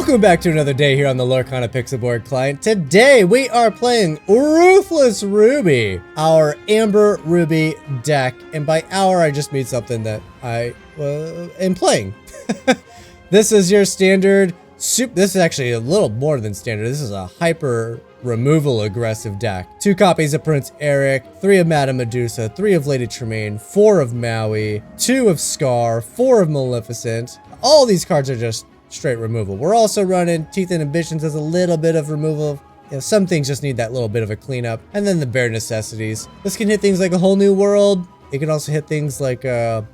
Welcome back to another day here on the Lorcana Pixelborn client. Today we are playing Ruthless Ruby, our Amber Ruby deck. And by our, I just mean something that I am playing. This is your standard this is actually a little more than standard. This is a hyper removal aggressive deck. 2 copies of Prince Eric, 3 of Madame Medusa, 3 of Lady Tremaine, 4 of Maui, 2 of Scar, 4 of Maleficent. All these cards are just straight removal. We're also running Teeth and Ambitions as a little bit of removal. You know, some things just need that little bit of a cleanup. And then the bare necessities. This can hit things like a whole new world. It can also hit things like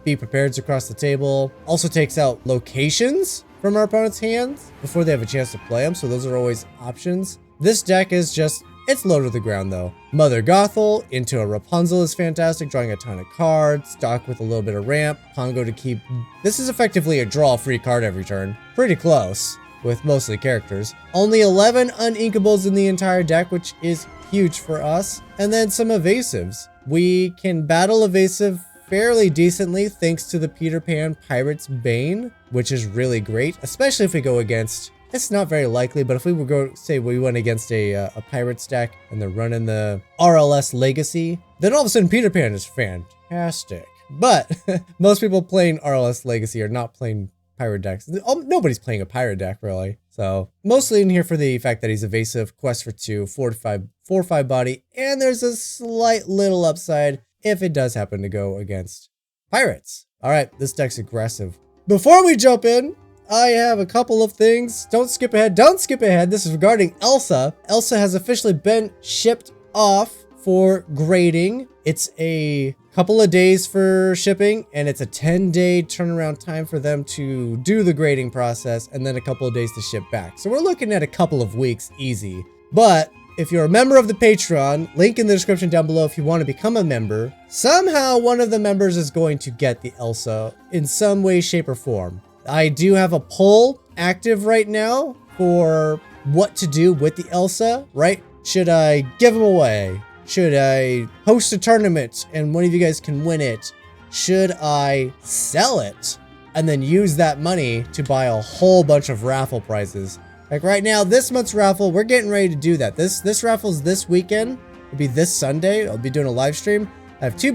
be prepared across the table. Also takes out locations from our opponent's hands before they have a chance to play them. So those are always options. This deck is just, it's low to the ground though. Mother Gothel into a Rapunzel is fantastic, drawing a ton of cards, stock with a little bit of ramp, Pongo to keep. This is effectively a draw free card every turn. Pretty close, with mostly characters. Only 11 uninkables in the entire deck, which is huge for us. And then some evasives. We can battle evasive fairly decently thanks to the Peter Pan Pirate's Bane, which is really great, especially if we go against. It's not very likely, but if we would go, say we went against a Pirates deck and they're running the RLS Legacy, then all of a sudden Peter Pan is fantastic. But most people playing RLS Legacy are not playing pirate decks. Nobody's playing a pirate deck, really. So mostly in here for the fact that he's evasive, quest for 2, 4/5 body, and there's a slight little upside if it does happen to go against pirates. All right, this deck's aggressive. Before we jump in, I have a couple of things. Don't skip ahead. Don't skip ahead. This is regarding Elsa. Elsa has officially been shipped off for grading. It's a couple of days for shipping, and it's a 10-day turnaround time for them to do the grading process, and then a couple of days to ship back. So we're looking at a couple of weeks easy. But if you're a member of the Patreon, link in the description down below if you want to become a member, somehow one of the members is going to get the Elsa in some way, shape, or form. I do have a poll active right now for what to do with the Elsa, right? Should I give them away? Should I host a tournament and one of you guys can win it? Should I sell it and then use that money to buy a whole bunch of raffle prizes? Like right now, this month's raffle, we're getting ready to do that. This raffle's this weekend. It'll be this Sunday. I'll be doing a live stream. I have 2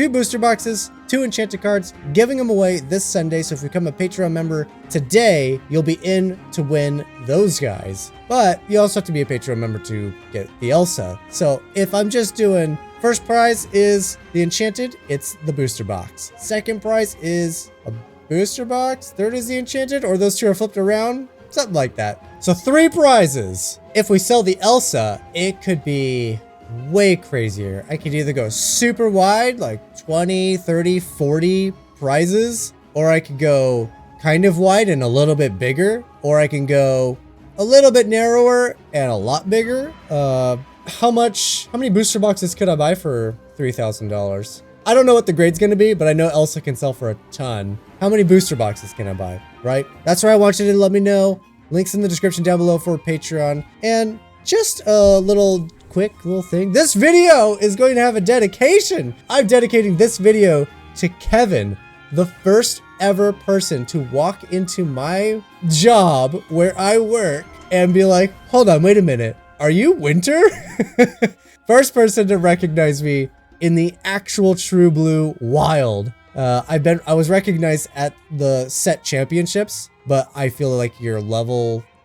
booster boxes, 2 enchanted cards, giving them away this Sunday. So if you become a Patreon member today, you'll be in to win those guys. But you also have to be a Patreon member to get the Elsa. So if I'm just doing, first prize is the enchanted, it's the booster box. Second prize is a booster box. Third is the enchanted, or those 2 are flipped around. Something like that. So 3 prizes. If we sell the Elsa, it could be way crazier. I could either go super wide, like 20, 30, 40 prizes, or I could go kind of wide and a little bit bigger, or I can go a little bit narrower and a lot bigger. How many booster boxes could I buy for $3,000? I don't know what the grade's gonna be, but I know Elsa can sell for a ton. How many booster boxes can I buy, right? That's where I want you to let me know. Links in the description down below for Patreon. And just a quick little thing. This video is going to have a dedication. I'm dedicating this video to Kevin, the first ever person to walk into my job where I work and be like, hold on, wait a minute. Are you Winter? First person to recognize me in the actual True Blue wild. I was recognized at the set championships, but I feel like your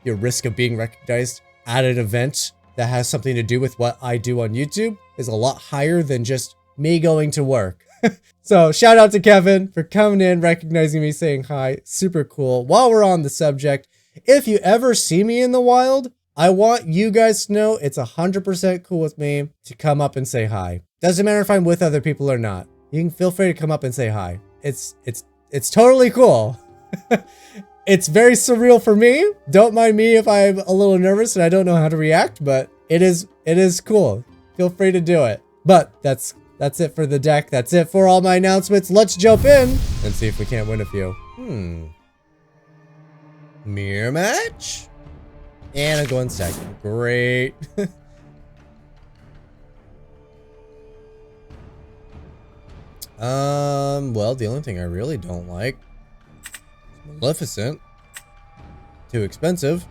risk of being recognized at an event that has something to do with what I do on YouTube is a lot higher than just me going to work. So shout out to Kevin for coming in, recognizing me, saying hi. Super cool. While we're on the subject, if you ever see me in the wild, I want you guys to know it's 100% cool with me to come up and say hi. Doesn't matter if I'm with other people or not. You can feel free to come up and say hi. It's totally cool. It's very surreal for me. Don't mind me if I'm a little nervous and I don't know how to react, but it is cool. Feel free to do it. But that's it for the deck. That's it for all my announcements. Let's jump in and see if we can't win a few. Mirror match? And I'm going second. Great. Well, the only thing I really don't like is Maleficent. Too expensive.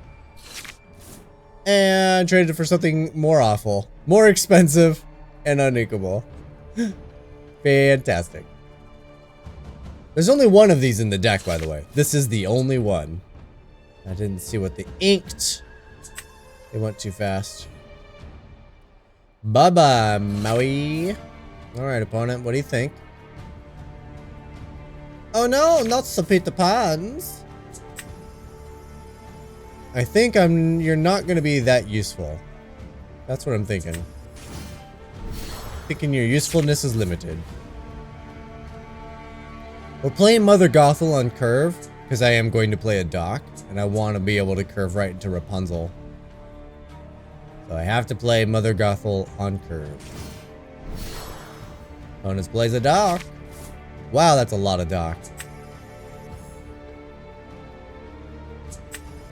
And traded it for something more awful. More expensive and uninkable. Fantastic. There's only one of these in the deck, by the way. This is the only one. I didn't see what they inked. They went too fast. Bye-bye, Maui. Alright, opponent, what do you think? Oh no, not so Peter Pans. I think you're not gonna be that useful. That's what I'm thinking. Thinking your usefulness is limited. We're playing Mother Gothel on curve, because I am going to play a dock, and I want to be able to curve right into Rapunzel. So I have to play Mother Gothel on curve. Opponents plays a dock. Wow, that's a lot of dock.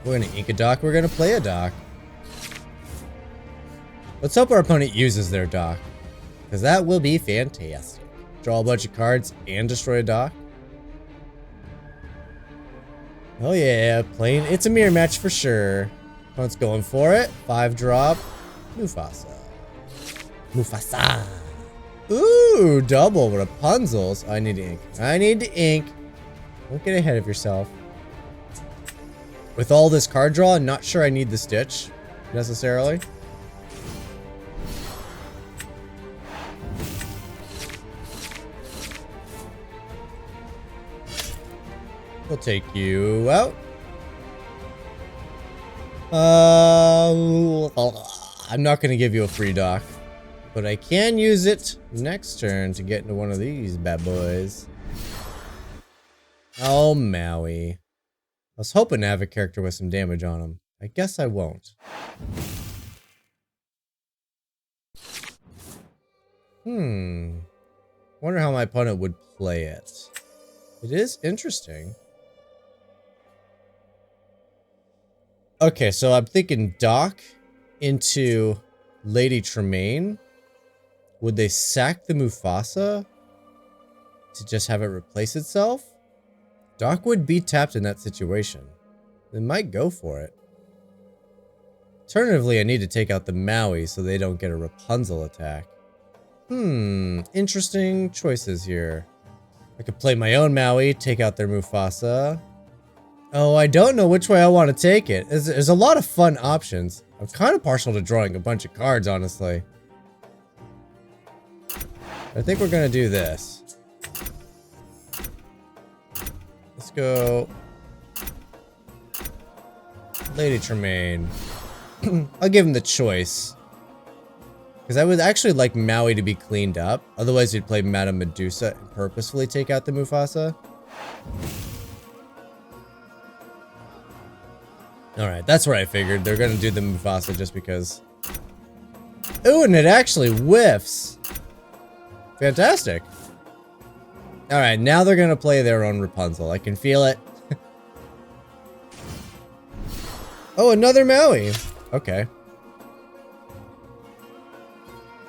We're going to ink a dock, we're going to play a dock. Let's hope our opponent uses their dock, because that will be fantastic. Draw a bunch of cards and destroy a dock. Oh yeah, playing It's a Mirror match for sure. Opponent's going for it. 5-drop. Mufasa. Mufasa. Ooh, double Rapunzels. I need to ink. I need to ink. Don't get ahead of yourself. With all this card draw, I'm not sure I need the Stitch, necessarily. We'll take you out. I'm not going to give you a free dock, but I can use it next turn to get into one of these bad boys. Oh, Maui. I was hoping to have a character with some damage on him. I guess I won't. Wonder how my opponent would play it. It is interesting. Okay, so I'm thinking dock into Lady Tremaine. Would they sack the Mufasa to just have it replace itself? Dock would be tapped in that situation. They might go for it. Alternatively, I need to take out the Maui so they don't get a Rapunzel attack. Interesting choices here. I could play my own Maui, take out their Mufasa. Oh, I don't know which way I want to take it. There's a lot of fun options. I'm kind of partial to drawing a bunch of cards, honestly. I think we're going to do this. Let's go Lady Tremaine. I'll give him the choice. Because I would actually like Maui to be cleaned up. Otherwise, you'd play Madame Medusa and purposefully take out the Mufasa. Alright, that's what I figured. They're going to do the Mufasa just because. Ooh, and it actually whiffs. Fantastic. Alright, now they're going to play their own Rapunzel. I can feel it. Oh, another Maui. Okay.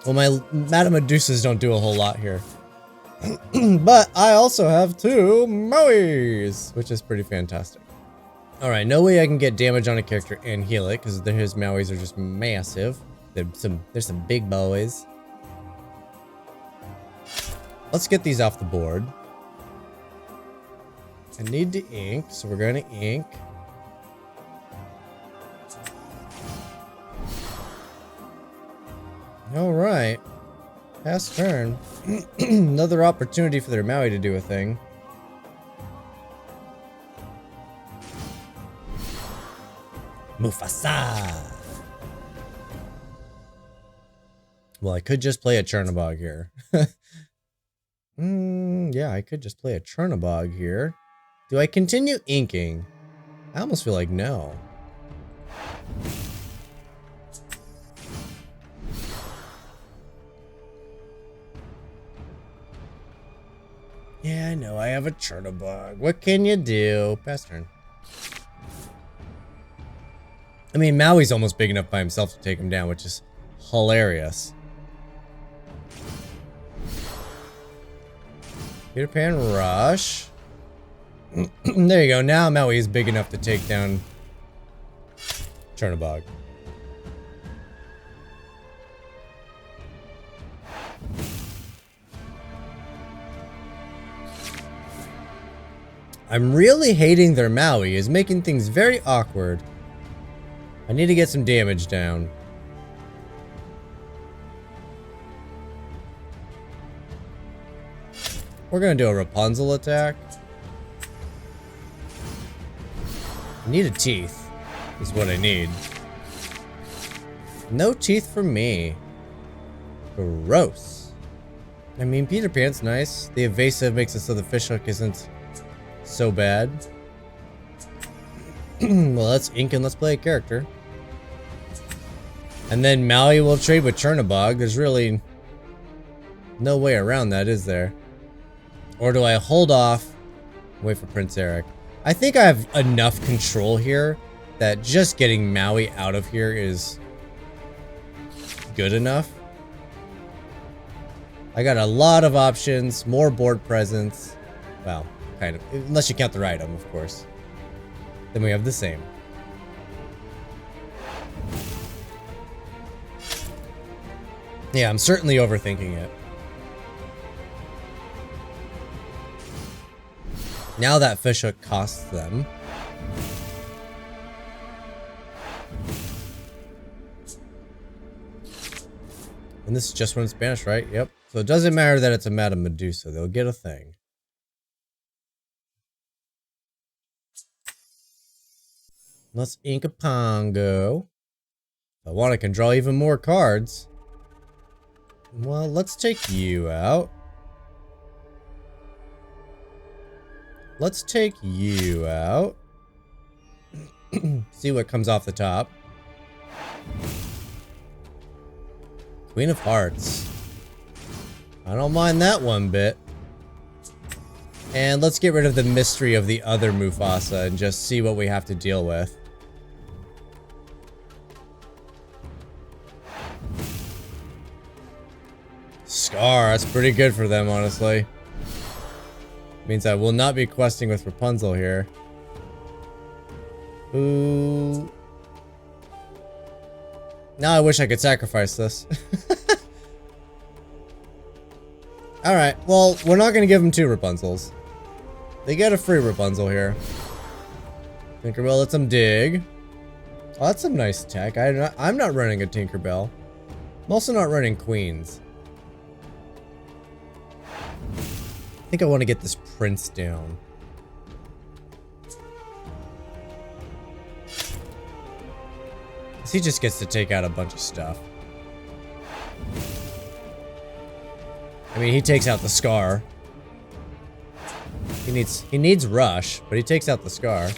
Well, my Madame Medusas don't do a whole lot here. But I also have 2 Mauis, which is pretty fantastic. Alright, no way I can get damage on a character and heal it, because his Mauis are just massive. There's some big boys. Let's get these off the board. I need to ink, so we're going to ink. Alright. Pass turn. Another opportunity for their Maui to do a thing. Mufasa! Well, I could just play a Chernabog here. Yeah, I could just play a Chernabog here. Do I continue inking? I almost feel like no. Yeah, I know, I have a Chernabog. What can you do? Pass turn. I mean, Maui's almost big enough by himself to take him down, which is hilarious. Peter Pan Rush. There you go. Now Maui is big enough to take down Chernobog. I'm really hating their Maui. Is making things very awkward. I need to get some damage down. We're gonna do a Rapunzel attack. I need a teeth, is what I need. No teeth for me. Gross. I mean, Peter Pan's nice. The evasive makes it so the fishhook isn't so bad. Well, let's ink and let's play a character. And then Maui will trade with Chernobog. There's really no way around that, is there? Or do I hold off, wait for Prince Eric? I think I have enough control here that just getting Maui out of here is good enough. I got a lot of options, more board presence. Well, kind of, unless you count the item, of course. Then we have the same. Yeah, I'm certainly overthinking it. Now that fishhook costs them. And this is just one in Spanish, right? Yep. So it doesn't matter that it's a Madame Medusa. They'll get a thing. Let's ink a Pongo. If I want, I can draw even more cards. Well, let's take you out. Let's take you out. See what comes off the top. Queen of Hearts. I don't mind that one bit. And let's get rid of the mystery of the other Mufasa and just see what we have to deal with. Scar, that's pretty good for them, honestly. Means I will not be questing with Rapunzel here. Ooh. Now I wish I could sacrifice this. Alright, well, we're not going to give them 2 Rapunzels. They get a free Rapunzel here. Tinkerbell lets them dig. Oh, that's some nice tech. I'm not running a Tinkerbell. I'm also not running Queens. I think I want to get this prince down. He just gets to take out a bunch of stuff. I mean, he takes out the Scar. He needs Rush, but he takes out the Scar.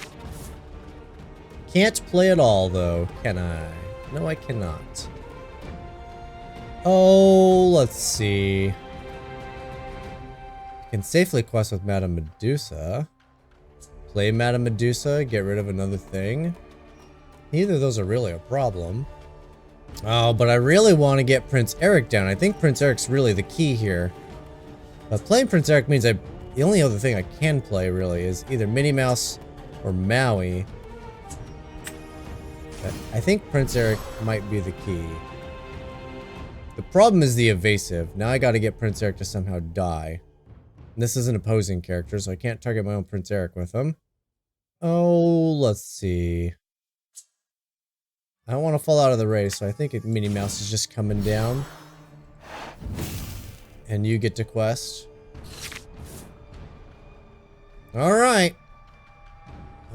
Can't play at all, though, can I? No, I cannot. Oh, let's see. Can safely quest with Madame Medusa. Play Madame Medusa, get rid of another thing. Neither of those are really a problem. Oh, but I really want to get Prince Eric down. I think Prince Eric's really the key here. But playing Prince Eric means the only other thing I can play really is either Minnie Mouse or Maui. But I think Prince Eric might be the key. The problem is the evasive. Now I gotta get Prince Eric to somehow die. This is an opposing character, so I can't target my own Prince Eric with him. Oh, let's see. I don't want to fall out of the race, so I think Minnie Mouse is just coming down. And you get to quest. Alright.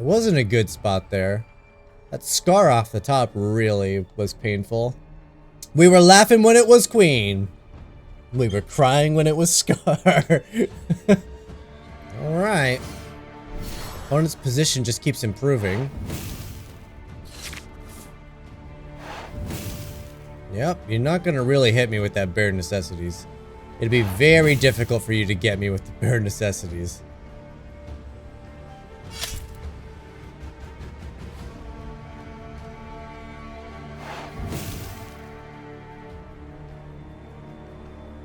It wasn't a good spot there. That Scar off the top really was painful. We were laughing when it was Queen. We were crying when it was Scar. Alright. Opponent's position just keeps improving. Yep, you're not gonna really hit me with that bare necessities. It'd be very difficult for you to get me with the bare necessities.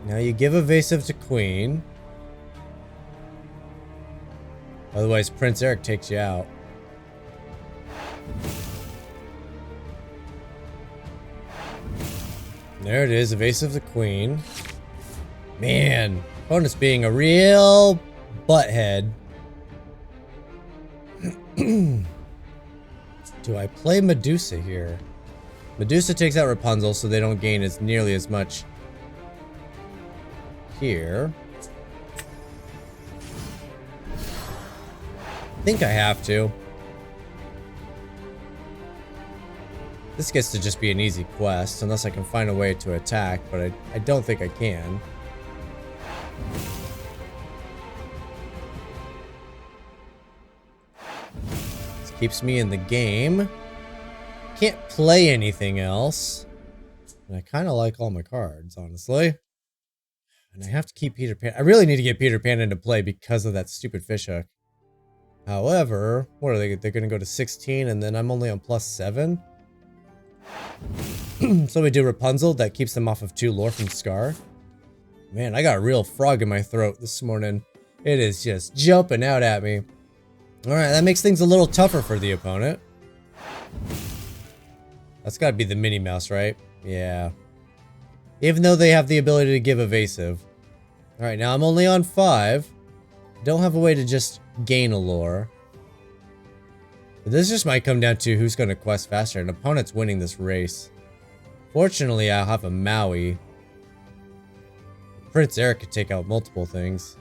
Now you give evasive to Queen. Otherwise Prince Eric takes you out. There it is, evasive the queen. Man, opponent's being a real butthead. Do I play Medusa here? Medusa takes out Rapunzel, so they don't gain as nearly as much here. I think I have to. This gets to just be an easy quest, unless I can find a way to attack, but I don't think I can. This keeps me in the game. Can't play anything else. And I kind of like all my cards, honestly. And I have to keep Peter Pan. I really need to get Peter Pan into play because of that stupid fishhook. However, what are they? They're going to go to 16, and then I'm only on +7. So we do Rapunzel. That keeps them off of 2 lore from Scar. Man, I got a real frog in my throat this morning. It is just jumping out at me. Alright, that makes things a little tougher for the opponent. That's got to be the Minnie Mouse, right? Yeah. Even though they have the ability to give evasive. Alright, now I'm only on 5. Don't have a way to just gain a lore. But this just might come down to who's going to quest faster. An opponent's winning this race. Fortunately, I'll have a Maui. Prince Eric could take out multiple things.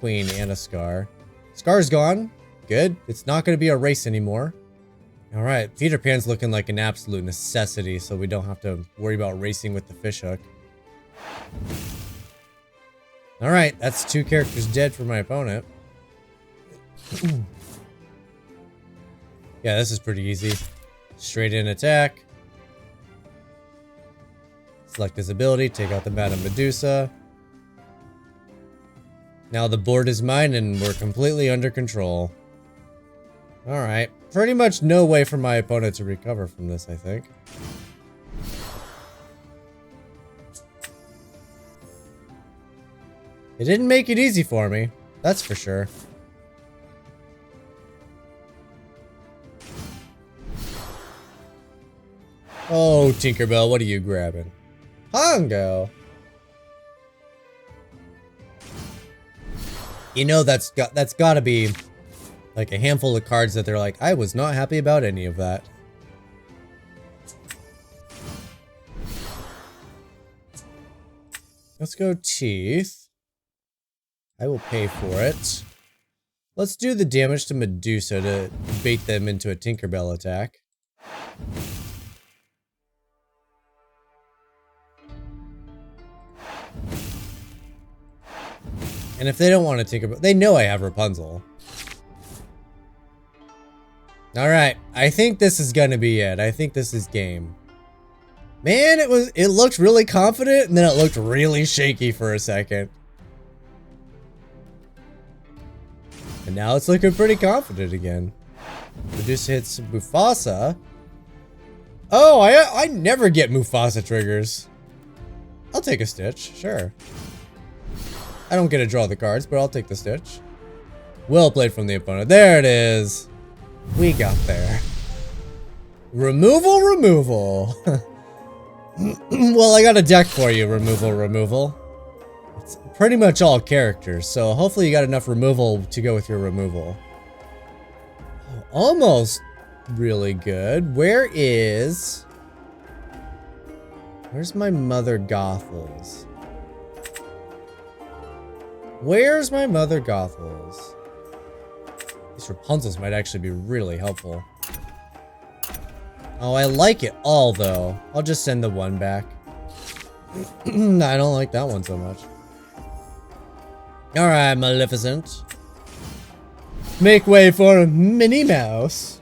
Queen and a Scar. Scar's gone. Good. It's not going to be a race anymore. Alright, Peter Pan's looking like an absolute necessity, so we don't have to worry about racing with the fishhook. Alright, that's 2 characters dead for my opponent. Yeah, this is pretty easy. Straight in attack. Select his ability, take out the Madame Medusa. Now the board is mine and we're completely under control. Alright, pretty much no way for my opponent to recover from this, I think. It didn't make it easy for me, that's for sure. Oh, Tinkerbell, what are you grabbing? Pongo! You know that's gotta be like a handful of cards that they're like, I was not happy about any of that. Let's go Teeth. I will pay for it. Let's do the damage to Medusa to bait them into a Tinkerbell attack. And if they don't want to Tinkerbell, they know I have Rapunzel. Alright, I think this is gonna be it. I think this is game. Man, it looked really confident, and then it looked really shaky for a second. And now it's looking pretty confident again. Medusa hits Mufasa. Oh, I never get Mufasa triggers. I'll take a Stitch, sure. I don't get to draw the cards, but I'll take the Stitch. Well played from the opponent. There it is. We got there. Removal, removal. Well, I got a deck for you, removal. It's pretty much all characters, so hopefully you got enough removal to go with your removal. Oh, almost really good. Where's my Mother Gothels? Where's my Mother Gothels? These Rapunzels might actually be really helpful. Oh, I like it all, though. I'll just send the one back. I don't like that one so much. Alright, Maleficent. Make way for Minnie Mouse.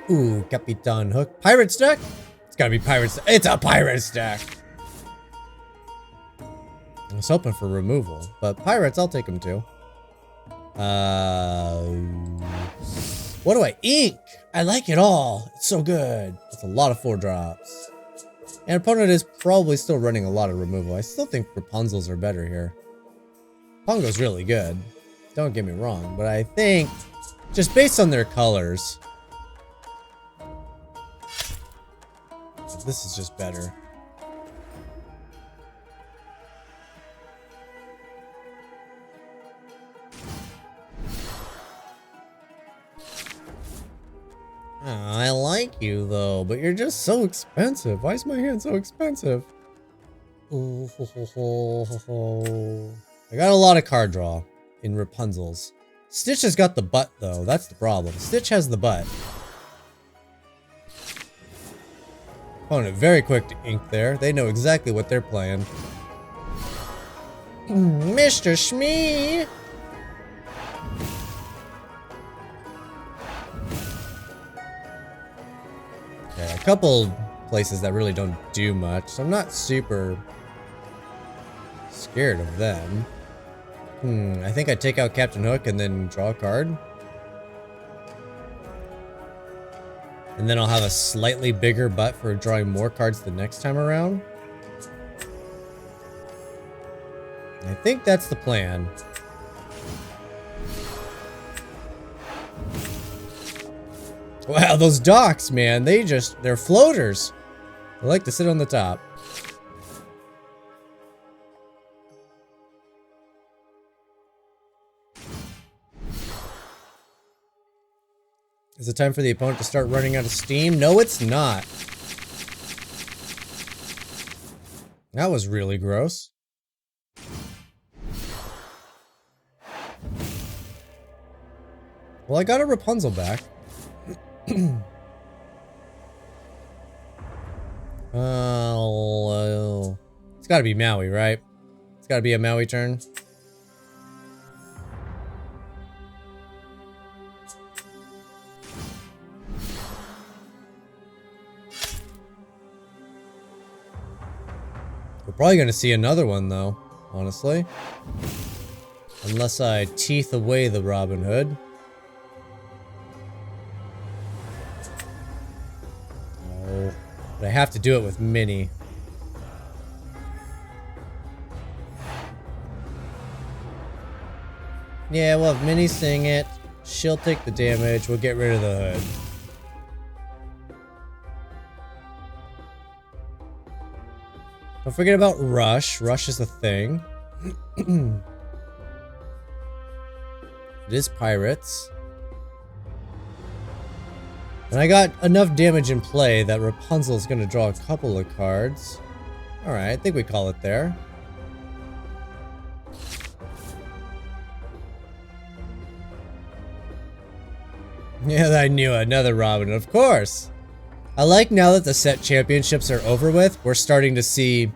Ooh, Capitan Hook. Pirate stack? It's gotta be pirate stack. It's a pirate stack! I was hoping for removal, but pirates, I'll take them too. What do I ink? I like it all. It's so good. It's a lot of 4-drops. And opponent is probably still running a lot of removal. I still think Rapunzels are better here. Pongo's really good. Don't get me wrong, but I think just based on their colors. This is just better. Oh, I like you though, but you're just so expensive. Why is my hand so expensive? I got a lot of card draw in Rapunzel's. Stitch has got the butt though, that's the problem. Stitch has the butt. Opponent very quick to ink there. They know exactly what they're playing. Mr. Shmee! Okay, a couple places that really don't do much, so I'm not super scared of them. I think I take out Captain Hook and then draw a card. And then I'll have a slightly bigger butt for drawing more cards the next time around. I think that's the plan. Wow, those docks, man, they're floaters. They like to sit on the top. Is it time for the opponent to start running out of steam? No, it's not. That was really gross. Well, I got a Rapunzel back. It's gotta be Maui, right? It's gotta be a Maui turn. We're probably gonna see another one though, honestly. Unless I teeth away the Robin Hood. Oh, but I have to do it with Minnie. Yeah, we'll have Minnie sing it. She'll take the damage. We'll get rid of the hood. Don't forget about Rush. Rush is a thing. It is pirates. And I got enough damage in play that Rapunzel is going to draw a couple of cards. Alright, I think we call it there. Yeah, I knew another Robin, of course. I like now that the set championships are over with, we're starting to see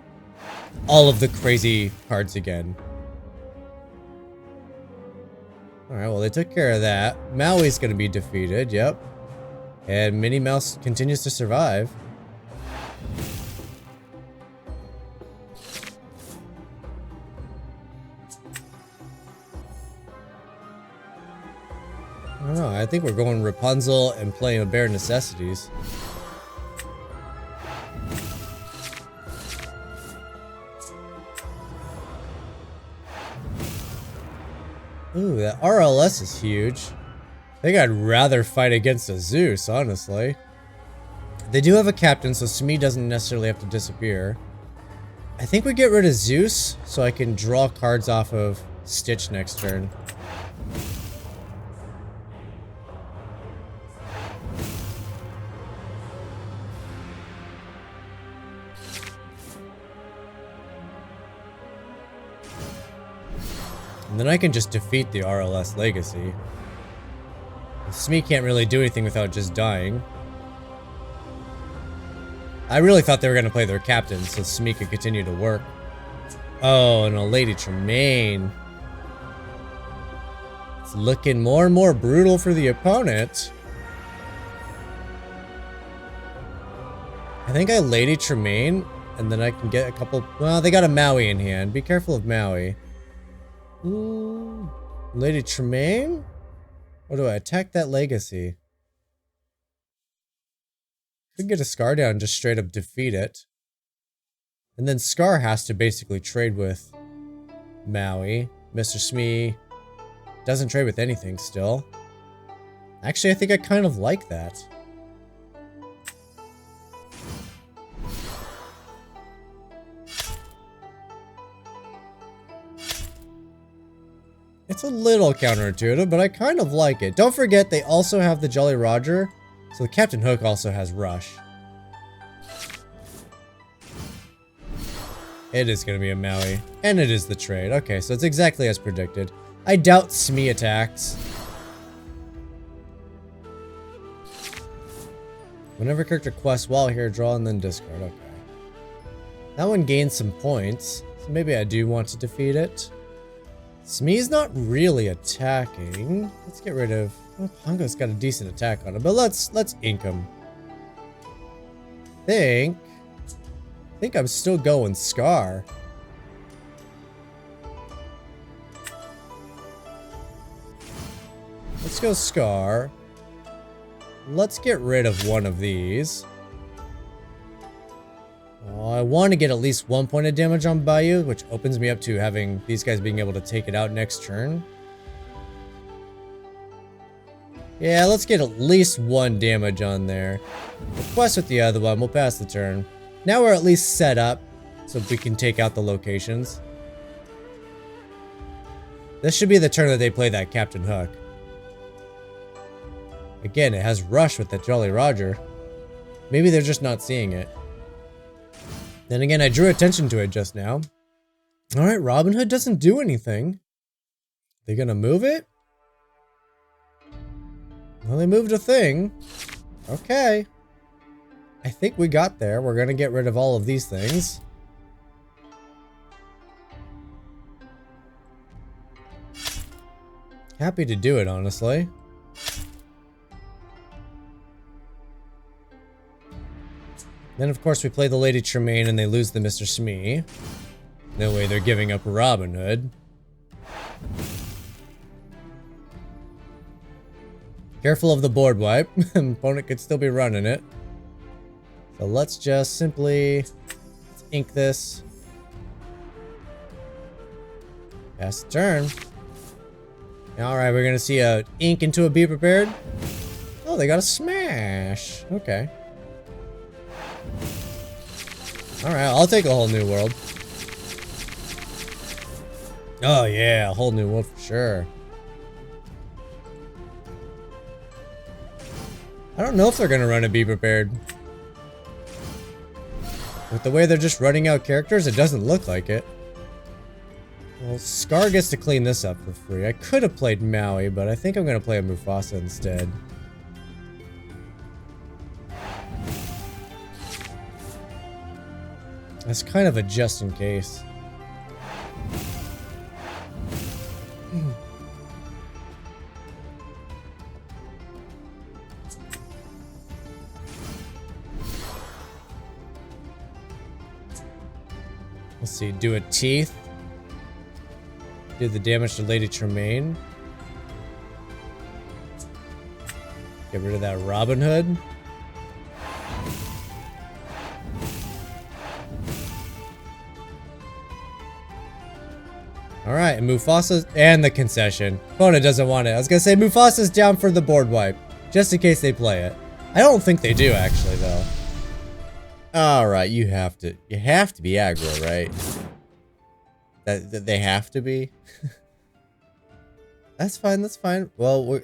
all of the crazy cards again. Alright, well they took care of that. Maui's gonna be defeated, yep. And Minnie Mouse continues to survive. I don't know, I think we're going Rapunzel and playing a Bare Necessities. Ooh, that RLS is huge. I think I'd rather fight against a Zeus, honestly. They do have a captain, so Smee doesn't necessarily have to disappear. I think we get rid of Zeus, so I can draw cards off of Stitch next turn. And then I can just defeat the RLS Legacy. Smee can't really do anything without just dying. I really thought they were going to play their captain so Smee could continue to work. Oh, and a Lady Tremaine. It's looking more and more brutal for the opponent. I think I Lady Tremaine, and then I can get a couple... Well, they got a Maui in hand. Be careful of Maui. Ooh, Lady Tremaine? Or do I attack that Legacy? Could get a Scar down and just straight up defeat it. And then Scar has to basically trade with Maui. Mr. Smee doesn't trade with anything still. Actually, I think I kind of like that. It's a little counterintuitive, but I kind of like it. Don't forget, they also have the Jolly Roger, so the Captain Hook also has Rush. It is going to be a Maui, and it is the trade. Okay, so it's exactly as predicted. I doubt Smee attacks. Whenever character quests while here, draw and then discard. Okay. That one gains some points, so maybe I do want to defeat it. Smee's not really attacking. Let's get rid of... Well, Pongo's got a decent attack on him, but let's ink him. I think I'm still going Scar. Let's go Scar. Let's get rid of one of these. Oh, I want to get at least 1 point of damage on Bayou, which opens me up to having these guys being able to take it out next turn. Yeah, let's get at least 1 damage on there. We'll quest with the other one, we'll pass the turn. Now we're at least set up, so we can take out the locations. This should be the turn that they play that Captain Hook. Again, it has Rush with that Jolly Roger. Maybe they're just not seeing it. Then again, I drew attention to it just now. Alright, Robin Hood doesn't do anything. They gonna move it? Well, they moved a thing. Okay. I think we got there. We're gonna get rid of all of these things. Happy to do it, honestly. Then, of course, we play the Lady Tremaine and they lose the Mr. Smee. No way they're giving up Robin Hood. Careful of the board wipe. Opponent could still be running it. So let's just simply ink this. Pass the turn. Alright, we're gonna see a ink into a Be Prepared. Oh, they got a smash. Okay. Alright, I'll take a whole new world. Oh yeah, a whole new world for sure. I don't know if they're gonna run a Be Prepared. With the way they're just running out characters, it doesn't look like it. Well, Scar gets to clean this up for free. I could have played Maui, but I think I'm gonna play a Mufasa instead. That's kind of a just in case. Let's see, do a Teeth. Do the damage to Lady Tremaine. Get rid of that Robin Hood. Alright, and Mufasa and the concession. Opponent doesn't want it. I was gonna say Mufasa's down for the board wipe. Just in case they play it. I don't think they do actually though. Alright, you have to be aggro, right? That they have to be? That's fine, that's fine. Well, we're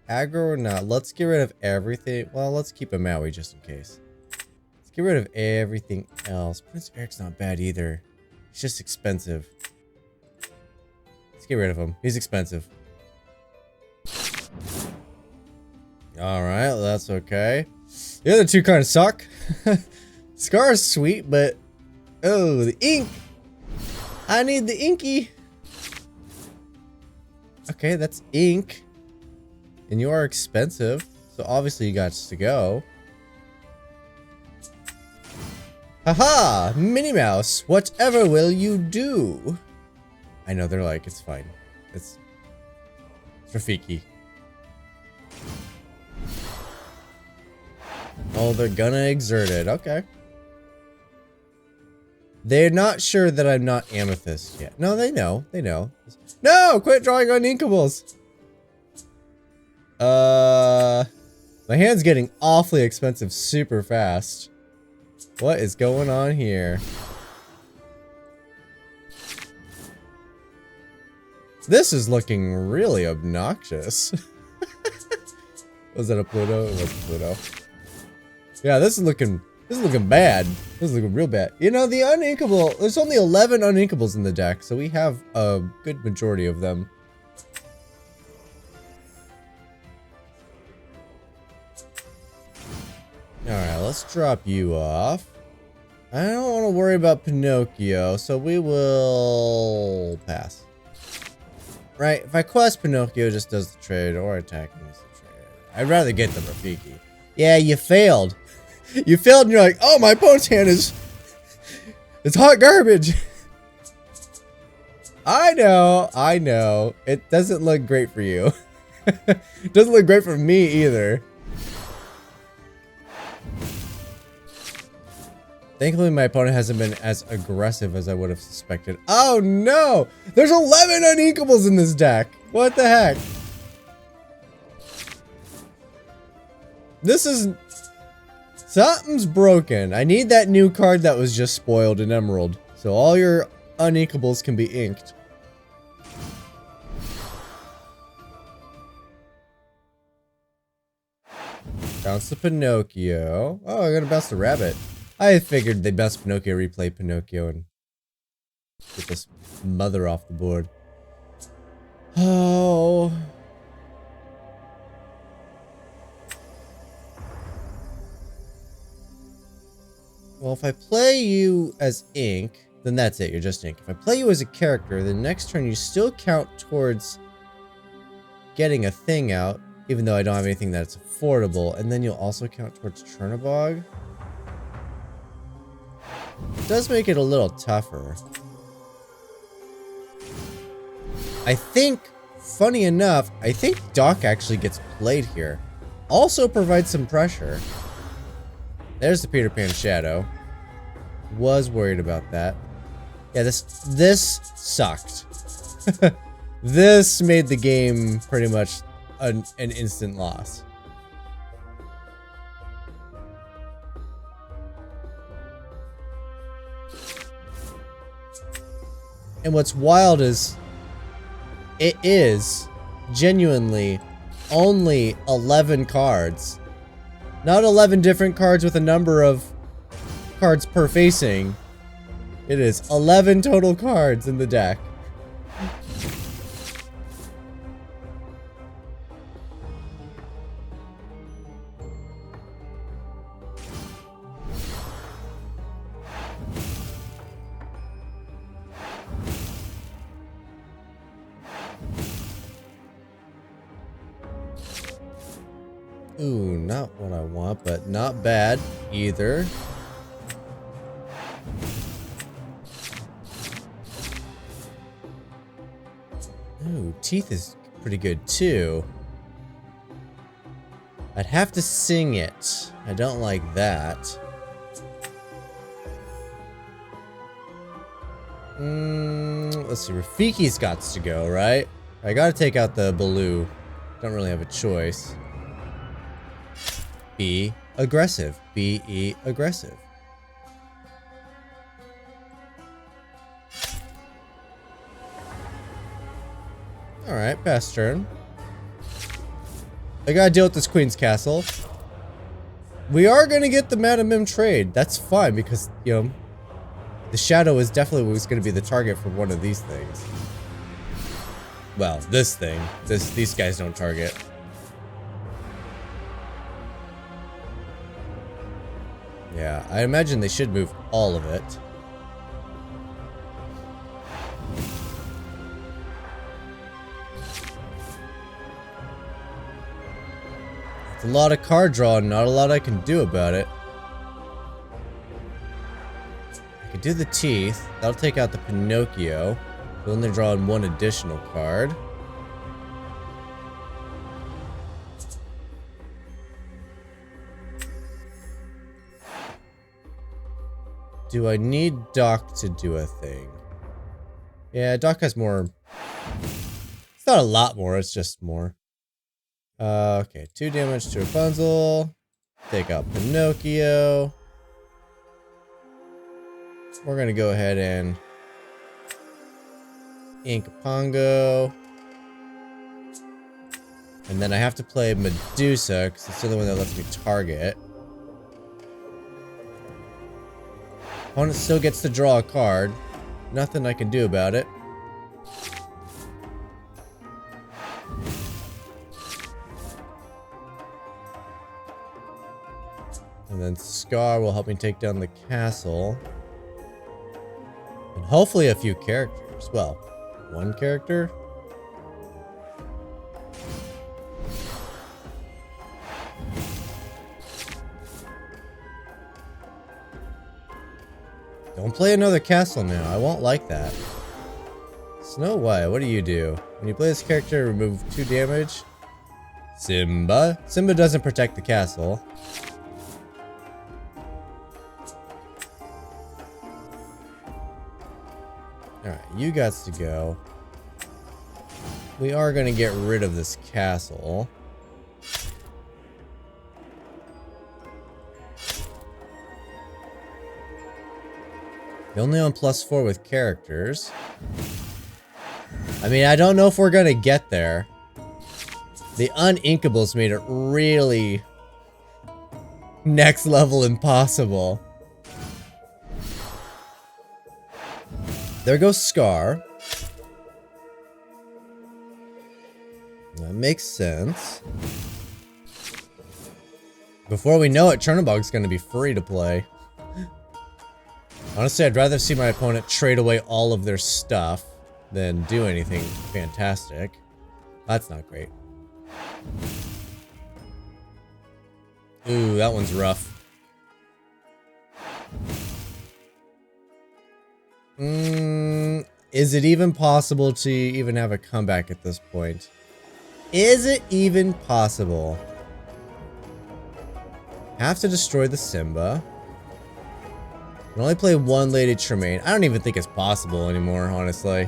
aggro or not, let's get rid of everything. Well, let's keep a Maui just in case. Let's get rid of everything else. Prince Eric's not bad either. He's just expensive. Let's get rid of him. He's expensive. Alright, well, that's okay. The other two kind of suck. Scar is sweet, but... Oh, the ink! I need the inky! Okay, that's ink. And you are expensive. So obviously you got to go. Haha! Minnie Mouse, whatever will you do? I know, they're like, it's fine. It's Rafiki. Oh, they're gonna exert it. Okay. They're not sure that I'm not Amethyst yet. No, they know. They know. No! Quit drawing on Inkables! My hand's getting awfully expensive super fast. What is going on here? This is looking really obnoxious. Was that a Pluto? It was Pluto. Yeah, this is looking bad. This is looking real bad. You know, the uninkable, there's only 11 uninkables in the deck, so we have a good majority of them. Alright, let's drop you off. I don't want to worry about Pinocchio, so we will pass. Right, if I quest, Pinocchio just does the trade, or attacking is the trade. I'd rather get the Rafiki. Yeah, you failed. You failed and you're like, oh, my opponent's hand is... it's hot garbage. I know. It doesn't look great for you. It doesn't look great for me either. Thankfully, my opponent hasn't been as aggressive as I would have suspected. Oh no! There's 11 uninkables in this deck! What the heck? This is... something's broken. I need that new card that was just spoiled in Emerald. So all your uninkables can be inked. Bounce the Pinocchio. Oh, I gotta bounce the rabbit. I figured they'd best Pinocchio replay Pinocchio and get this mother off the board. Oh. Well, if I play you as ink, then that's it, you're just ink. If I play you as a character, then next turn you still count towards getting a thing out, even though I don't have anything that's affordable, and then you'll also count towards Chernobog. It does make it a little tougher. I think, funny enough, I think Doc actually gets played here. Also provides some pressure. There's the Peter Pan Shadow. Was worried about that. Yeah, this sucked. This made the game pretty much an instant loss. And what's wild is, it is genuinely only 11 cards. Not 11 different cards with a number of cards per facing. It is 11 total cards in the deck. Ooh, not what I want, but not bad either. Ooh, teeth is pretty good too. I'd have to sing it. I don't like that. Let's see, Rafiki's got to go, right? I gotta take out the Baloo. Don't really have a choice. Be aggressive. Be aggressive. Alright, pass turn. I gotta deal with this Queen's Castle. We are gonna get the Madam Mim trade. That's fine because, you know, the Shadow is definitely was gonna be the target for one of these things. Well, this thing. These guys don't target. Yeah, I imagine they should move all of it. It's a lot of card draw and not a lot I can do about it. I can do the teeth. That'll take out the Pinocchio. We'll only draw in one additional card. Do I need Doc to do a thing? Yeah, Doc has more. It's not a lot more, it's just more. Okay, 2 damage to Rapunzel. Take out Pinocchio. We're gonna go ahead and ink Pongo. And then I have to play Medusa, because it's the only one that lets me target. Opponent still gets to draw a card. Nothing I can do about it. And then Scar will help me take down the castle. And hopefully a few characters. Well, one character? Don't play another castle now. I won't like that. Snow White, what do you do? When you play this character, remove 2 damage. Simba. Simba doesn't protect the castle. Alright, you got to go. We are going to get rid of this castle. You're only on +4 with characters. I mean, I don't know if we're going to get there. The Uninkables made it really next level impossible. There goes Scar. That makes sense. Before we know it, Chernobog's going to be free to play. Honestly, I'd rather see my opponent trade away all of their stuff than do anything fantastic. That's not great. Ooh, that one's rough. Is it even possible to even have a comeback at this point? Is it even possible? Have to destroy the Simba. Can only play 1 Lady Tremaine. I don't even think it's possible anymore, honestly.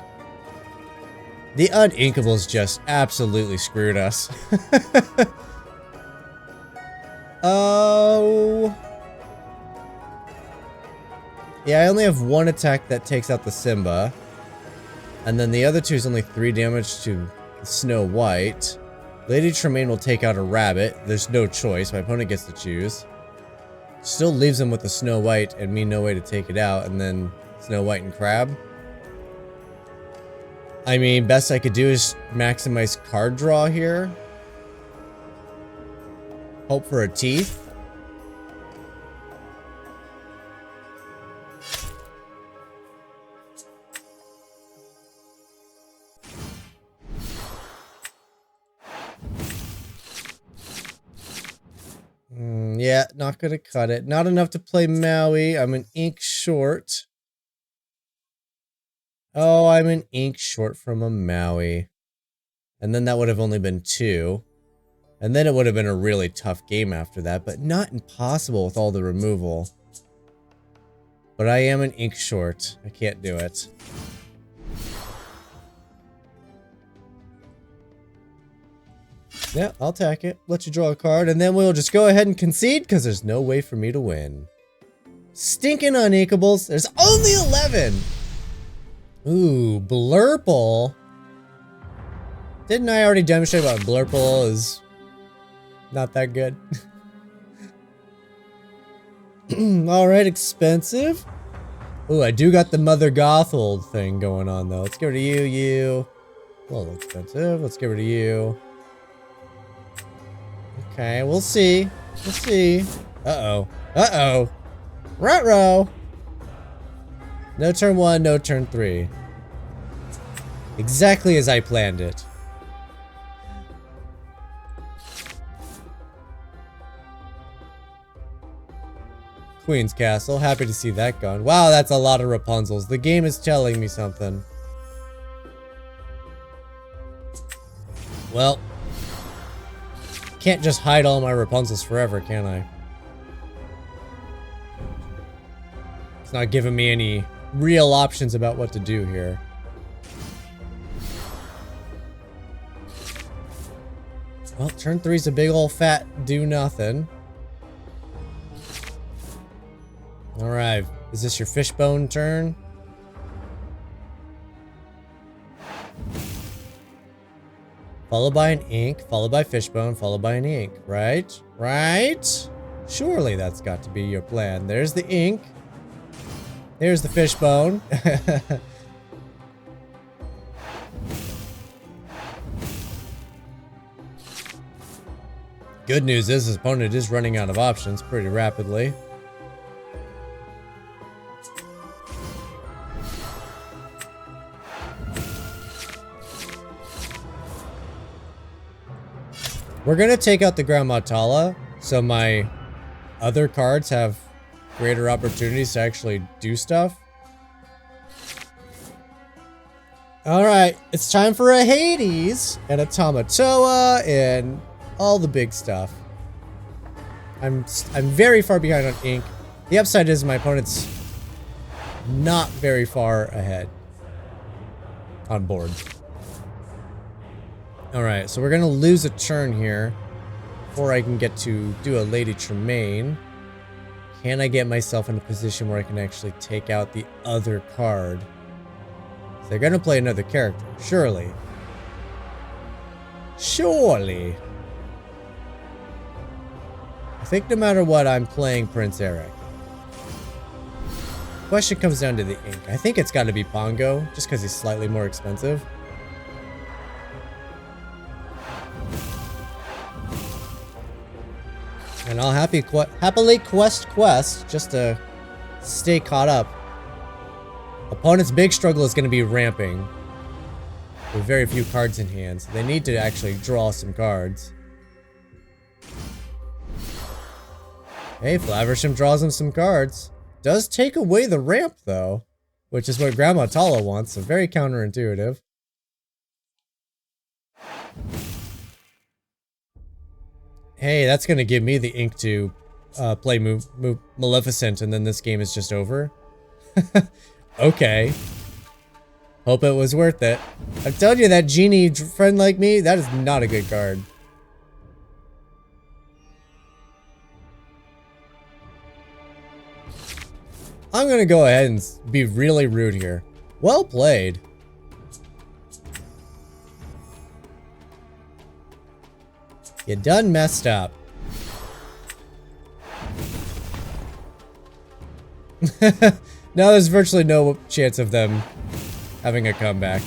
The Uninkables just absolutely screwed us. Oh. Yeah, I only have 1 attack that takes out the Simba. And then the other 2 is only 3 damage to Snow White. Lady Tremaine will take out a rabbit. There's no choice. My opponent gets to choose. Still leaves him with the Snow White and me no way to take it out. And then Snow White and Crab. I mean, best I could do is maximize card draw here. Hope for a teeth. Yeah, not gonna cut it. Not enough to play Maui. I'm an ink short. Oh, I'm an ink short from a Maui. And then that would have only been 2. And then it would have been a really tough game after that, but not impossible with all the removal. But I am an ink short. I can't do it. Yeah, I'll attack it. Let you draw a card, and then we'll just go ahead and concede, because there's no way for me to win. Stinking Uninkables. There's only 11! Ooh, Blurple. Didn't I already demonstrate why Blurple is not that good? Alright, expensive. Ooh, I do got the Mother Gothel thing going on, though. Let's get rid of you, you. A little expensive. Let's get rid of you. Okay, we'll see. We'll see. Uh-oh. Uh-oh. Ruh-roh. No turn 1, no turn 3. Exactly as I planned it. Queen's Castle. Happy to see that gone. Wow, that's a lot of Rapunzels. The game is telling me something. Well, can't just hide all my Rapunzels forever, can I? It's not giving me any real options about what to do here. Well, turn 3's a big old fat do nothing. Alright, is this your fishbone turn? Followed by an ink, followed by fishbone, followed by an ink, right? Right? Surely that's got to be your plan. There's the ink. There's the fishbone. Good news is his opponent is running out of options pretty rapidly. We're gonna take out the Grand Matala, so my other cards have greater opportunities to actually do stuff. Alright, it's time for a Hades and a Tamatoa and all the big stuff. I'm very far behind on ink. The upside is my opponent's not very far ahead on board. Alright, so we're gonna lose a turn here before I can get to do a Lady Tremaine. Can I get myself in a position where I can actually take out the other card? So they're gonna play another character, surely. Surely. I think no matter what, I'm playing Prince Eric. Question comes down to the ink. I think it's gotta be Pongo, just because he's slightly more expensive. And I'll happily quest just to stay caught up. Opponent's big struggle is going to be ramping with very few cards in hand, so they need to actually draw some cards. Hey, Flaversham draws him some cards. Does take away the ramp though, which is what Grandma Tala wants, so very counterintuitive. Hey, that's gonna give me the ink to play Maleficent, and then this game is just over. Okay. Hope it was worth it. I'm telling you, that genie friend like me, that is not a good card. I'm gonna go ahead and be really rude here. Well played. You done messed up. Now there's virtually no chance of them having a comeback.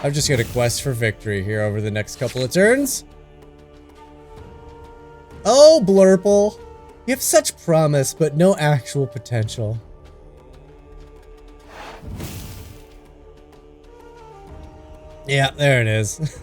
I'm just gonna quest for victory here over the next couple of turns. Oh, Blurple. You have such promise, but no actual potential. Yeah, there it is.